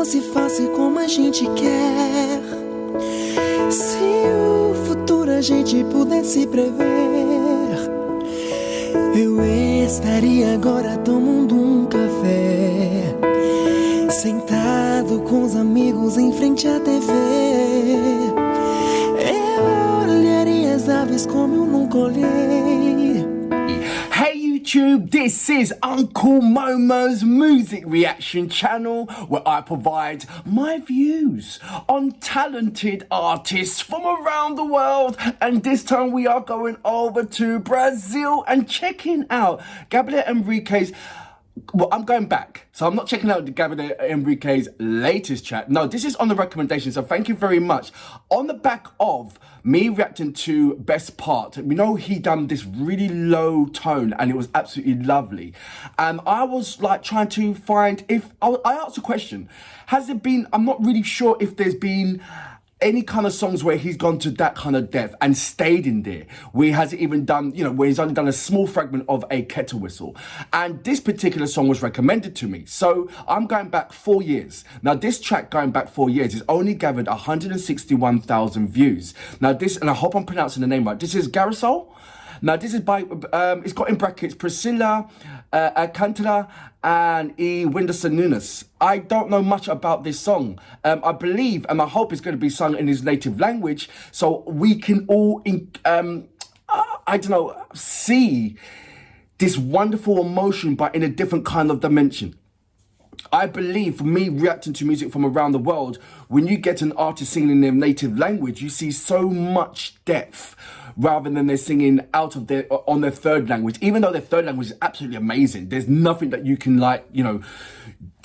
fosse fácil como a gente quer, se o futuro a gente pudesse prever, eu estaria agora tomando um café, sentado com os amigos em frente à TV. Eu olharia as aves como eu nunca olhei. Hey YouTube, this is Uncle Momo's music reaction channel, where I provide my views on talented artists from around the world, and this time we are going over to Brazil and checking out Gabriel Henrique's. Well, I'm going back, so I'm not checking out Gabriel Henrique's latest track. No, this is on the recommendation, so thank you very much. On the back of me reacting to Best Part, we know he done this really low tone and it was absolutely lovely. And I was like trying to find if, I asked a question, has it been, I'm not really sure if there's been any kind of songs where he's gone to that kind of depth and stayed in there, where he hasn't even done, you know, where he's only done a small fragment of a kettle whistle. And this particular song was recommended to me. So I'm going back 4 years. Now this track going back 4 years has only gathered 161,000 views. Now this, and I hope I'm pronouncing the name right, this is Girassol. Now this is by, it's got in brackets Priscilla Alcântara and Whindersson Nunes. I don't know much about this song. I believe and I hope it's going to be sung in his native language, so we can all, I don't know, see this wonderful emotion, but in a different kind of dimension. I believe, for me, reacting to music from around the world, when you get an artist singing in their native language, you see so much depth, rather than they're singing out of their, on their third language. Even though their third language is absolutely amazing, there's nothing that you can, like, you know,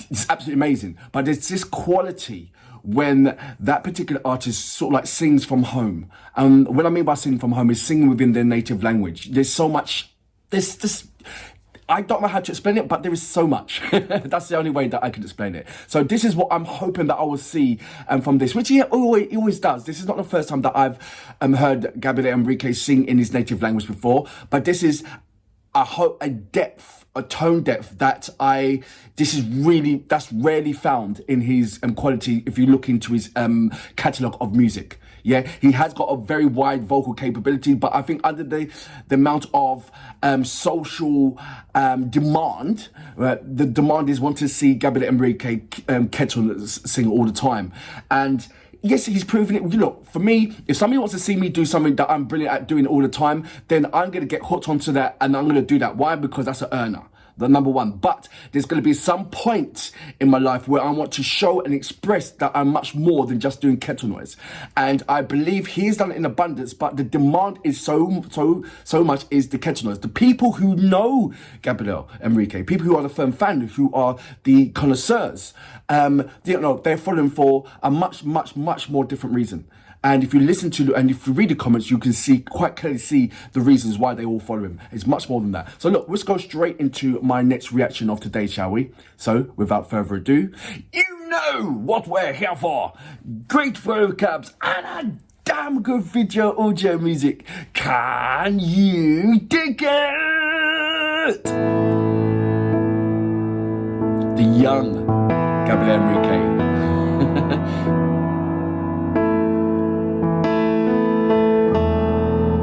it's absolutely amazing. But there's this quality when that particular artist sort of like sings from home. And what I mean by singing from home is singing within their native language. There's so much, there's this, I don't know how to explain it, but there is so much. That's the only way that I can explain it. So this is what I'm hoping that I will see from this, which he always does. This is not the first time that I've heard Gabriel Henrique sing in his native language before, but this is, I hope, a depth, a tone depth that that's rarely found in his quality if you look into his catalogue of music. Yeah, he has got a very wide vocal capability, but I think under the amount of social demand, the demand is want to see Gabriel Henrique kettle sing all the time. And yes, he's proven it. Look, for me, if somebody wants to see me do something that I'm brilliant at doing all the time, then I'm going to get hooked onto that and I'm going to do that. Why? Because that's an earner. The number one. But there's going to be some point in my life where I want to show and express that I'm much more than just doing kettle noise. And I believe he's done it in abundance, but the demand is so much is the kettle noise. The people who know Gabriel Henrique, people who are the firm fan, who are the connoisseurs, you know, they're following for a much more different reason. And if you listen to and if you read the comments, you can quite clearly see the reasons why they all follow him. It's much more than that. So look, let's go straight into my next reaction of today, shall we? So without further ado, you know what we're here for. Great photo caps and a damn good video audio music. Can you dig it? The young Gabriel Henrique.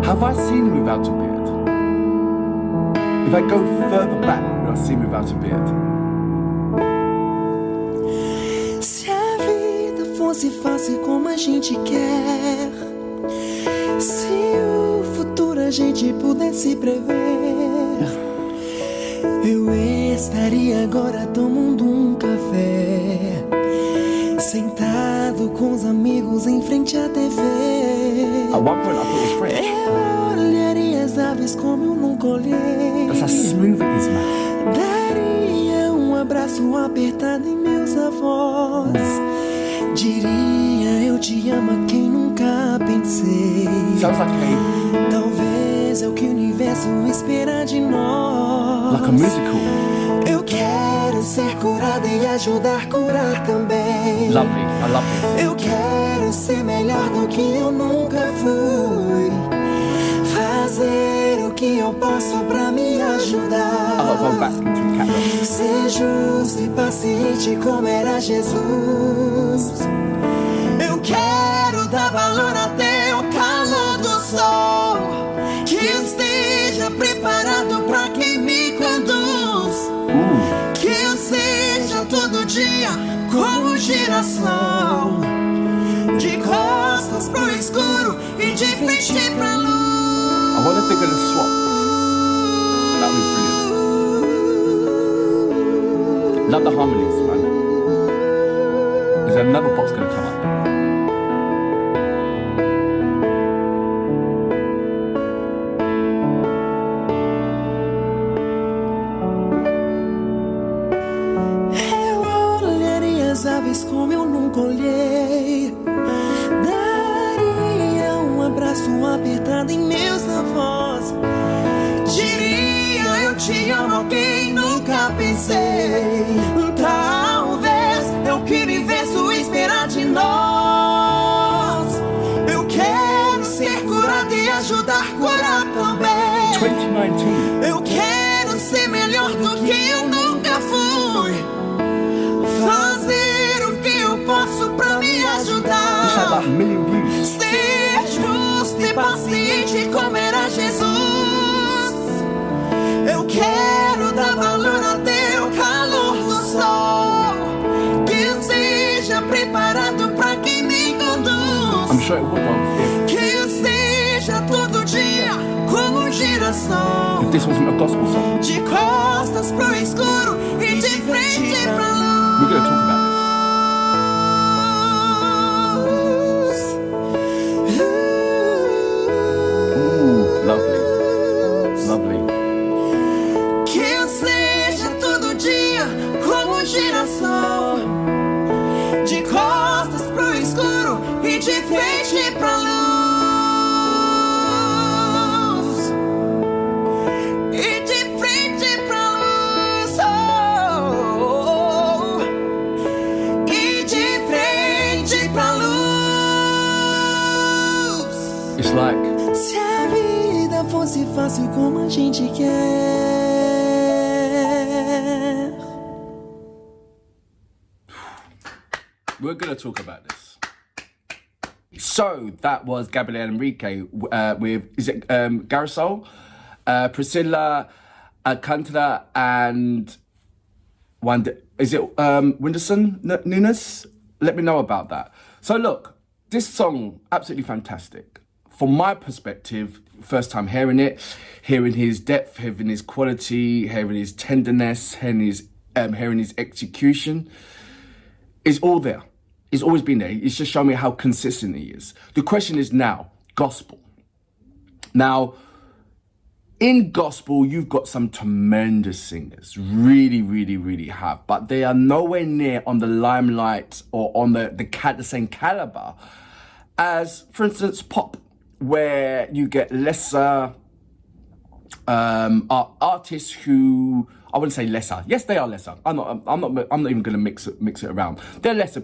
Have I seen him without a beard? If I go further back, will I see him without a beard? Se a vida fosse fácil como a gente quer, se o futuro a gente pudesse prever, eu estaria agora tomando um café, sentado com os amigos em frente à TV. At one point I thought it was French. Eu olharia as aves como eu nunca olhei. That's how smooth it is, man. Daria abraço apertado em meus avós. Diria eu te amo a quem nunca pensei. Sounds like a... Talvez é o que o universo espera de nós. Like a musical. Eu quero ser curada e ajudar a curar também. Lovely, I love it. Eu quero ser melhor do que eu nunca fui. fazer o que eu posso pra me ajudar. I'll go back into cat rock. Ser justo e paciente como era Jesus. Eu quero dar valor até o calor do sol. Que eu esteja preparado pra quem me conduz. Que eu seja todo dia como um girassol. De costas pro escuro e de frente pra luz. I wonder if they're going to swap. That would be brilliant. Love the harmonies, man. Is there another box going to come up? Eu olharia as aves como eu nunca olhei. Daria um abraço apertado em meus avós. Diria eu te amo quem nunca pensei. Talvez eu que viveço esperar de nós. Eu quero ser curado e ajudar a curar também. 2019. Eu quero ser melhor do que eu nunca fui. Fazer o que eu posso pra me ajudar. This had like a million views. Ser justo e paciente como era Jesus. Eu quero dar valor até o calor do sol. Que eu seja preparado pra quem me conduz. I'm sure it would have. Que eu seja todo dia como um girassol. If this wasn't a gospel song, De costas pro escuro e de frente pra luz. we're going to talk about this. Ooh, lovely. Lovely. Que eu seja todo dia como um girassol. De costas pro escuro e de frente pra luz. E de frente pra luz. Oh. E de frente pra luz. It's like, Se a vida fosse fácil como a gente quer. we're going to talk about this. So that was Gabriel Henrique with, is it Girassol? Priscilla Alcântara and Whindersson Nunes? Let me know about that. So look, this song, absolutely fantastic. From my perspective, first time hearing it, hearing his depth, hearing his quality, hearing his tenderness, hearing his execution, is all there. It's always been there. It's just shown me how consistent he is. The question is now, gospel. Now, in gospel, you've got some tremendous singers, really, really, really have, but they are nowhere near on the limelight or on the same caliber as, for instance, pop, where you get lesser artists who, I wouldn't say lesser. Yes, they are lesser. I'm not even going to mix it around. They're lesser.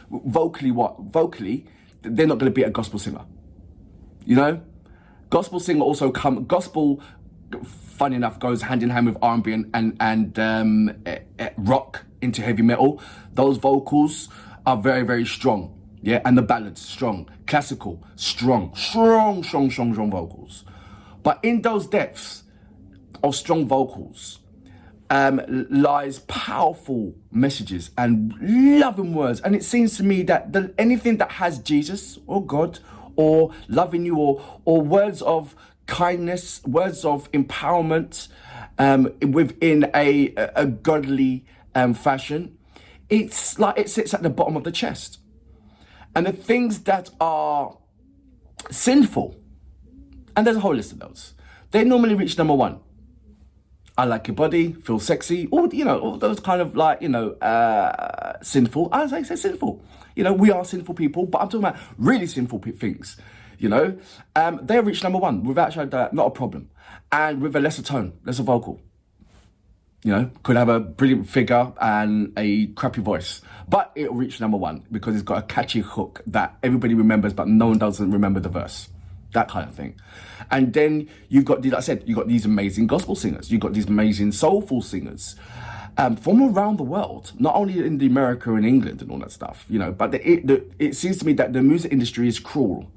Vocally, they're not going to be a gospel singer. You know, gospel singer also gospel. Funny enough, goes hand in hand with R&B and rock into heavy metal. Those vocals are very, very strong. Yeah, and the ballads strong, classical, strong vocals. But in those depths of strong vocals lies powerful messages and loving words. And it seems to me that anything that has Jesus or God or loving you or words of kindness, words of empowerment within a godly fashion, it's like it sits at the bottom of the chest. And the things that are sinful, and there's a whole list of those, they normally reach number one. I like your body, feel sexy, all those kind of sinful. I say sinful. We are sinful people, but I'm talking about really sinful things. They reach number one without not a problem, and with a lesser tone, lesser vocal. Could have a brilliant figure and a crappy voice, but it'll reach number one because it's got a catchy hook that everybody remembers, but no one doesn't remember the verse. that kind of thing. And then you've got, like I said, you've got these amazing gospel singers, you've got these amazing soulful singers from around the world, not only in the America and England and all that stuff, you know, but it seems to me that the music industry is cruel.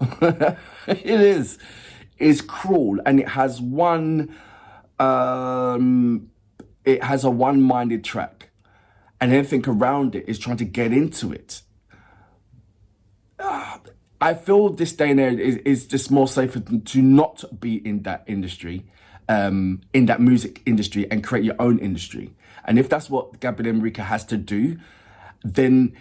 It is. It's cruel, and it has a one-minded track, and everything around it is trying to get into it. I feel this day and age is just more safer to not be in that industry, in that music industry, and create your own industry. And if that's what Gabriel Henrique has to do, then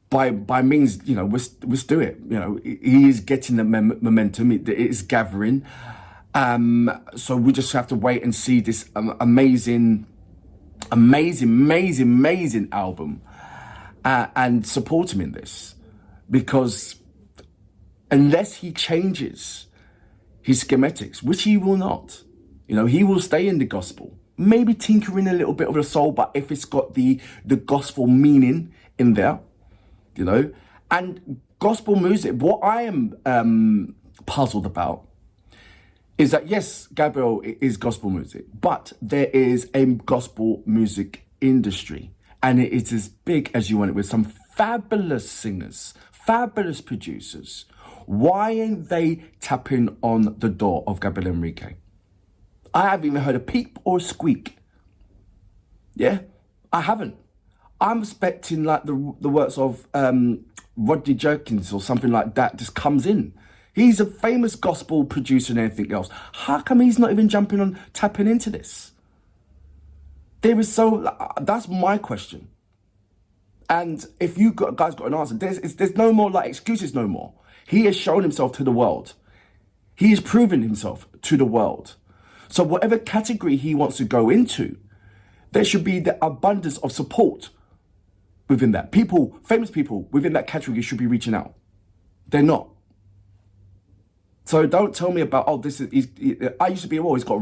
by means, you know, let's do it. You know, he is getting the momentum. It is gathering. So we just have to wait and see this amazing album and support him in this. Because unless he changes his schematics, which he will not, you know, he will stay in the gospel, maybe tinkering a little bit of the soul, but if it's got the gospel meaning in there, you know. And gospel music, what I am puzzled about is that, yes, Gabriel is gospel music, but there is a gospel music industry, and it is as big as you want it, with some fabulous singers, fabulous producers. Why ain't they tapping on the door of Gabriel Henrique? I haven't even heard a peep or a squeak. Yeah, I haven't. I'm expecting like the works of Rodney Jerkins or something like that just comes in. He's a famous gospel producer and everything else. How come he's not even jumping on, tapping into this? That's my question. And if you guys got an answer, there's no more like excuses no more. He has shown himself to the world. He has proven himself to the world. So whatever category he wants to go into, there should be the abundance of support within that. People, famous people within that category should be reaching out. They're not. So don't tell me about, oh, this is, I used to be, oh, he's got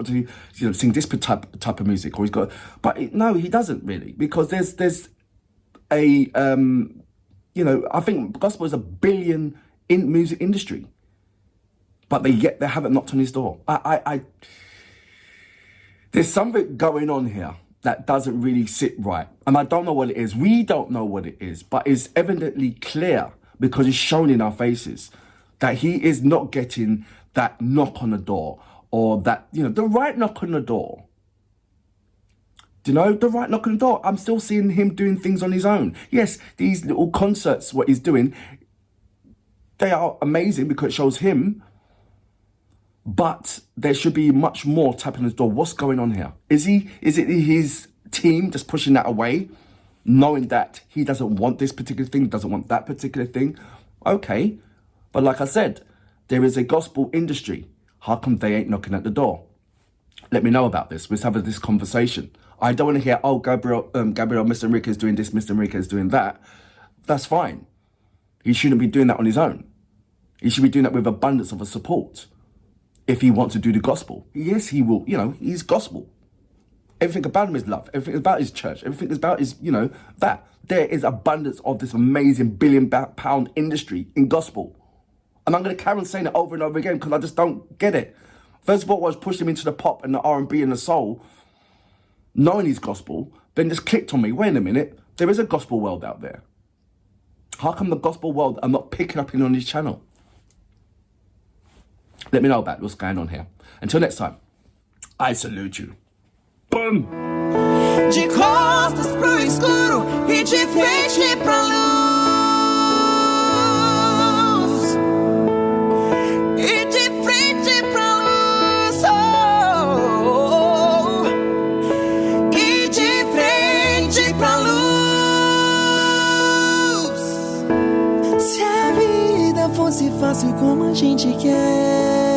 to, you know, sing this type of music, or he's got, but no, he doesn't really, because there's a, you know, I think gospel is $1 billion in music industry, but they haven't knocked on his door. There's something going on here that doesn't really sit right. And I don't know what it is. We don't know what it is, but it's evidently clear because it's shown in our faces that he is not getting that knock on the door, or that, you know, the right knock on the door. Do you know, the right knock on the door? I'm still seeing him doing things on his own. Yes, these little concerts, what he's doing, they are amazing because it shows him, but there should be much more tapping on his door. What's going on here? Is it his team just pushing that away, knowing that he doesn't want this particular thing, doesn't want that particular thing? Okay. But like I said, there is a gospel industry. How come they ain't knocking at the door? Let me know about this. Let's have this conversation. I don't want to hear, oh, Gabriel, Mr. Henrique is doing this, Mr. Henrique is doing that. That's fine. He shouldn't be doing that on his own. He should be doing that with abundance of a support. If he wants to do the gospel, yes, he will. You know, he's gospel. Everything about him is love. Everything about his church. Everything about his, you know, that. There is abundance of this amazing £1 billion industry in gospel. And I'm going to carry on saying it over and over again because I just don't get it. First of all, I was pushing him into the pop and the R&B and the soul, knowing he's gospel, then just clicked on me. Wait a minute, there is a gospel world out there. How come the gospel world are not picking up on his channel? Let me know about what's going on here. Until next time, I salute you. Boom! De costas pro escuro e de frente pra luz. E de frente pra luz. Oh. E de frente pra luz. Se a vida fosse fácil como a gente quer,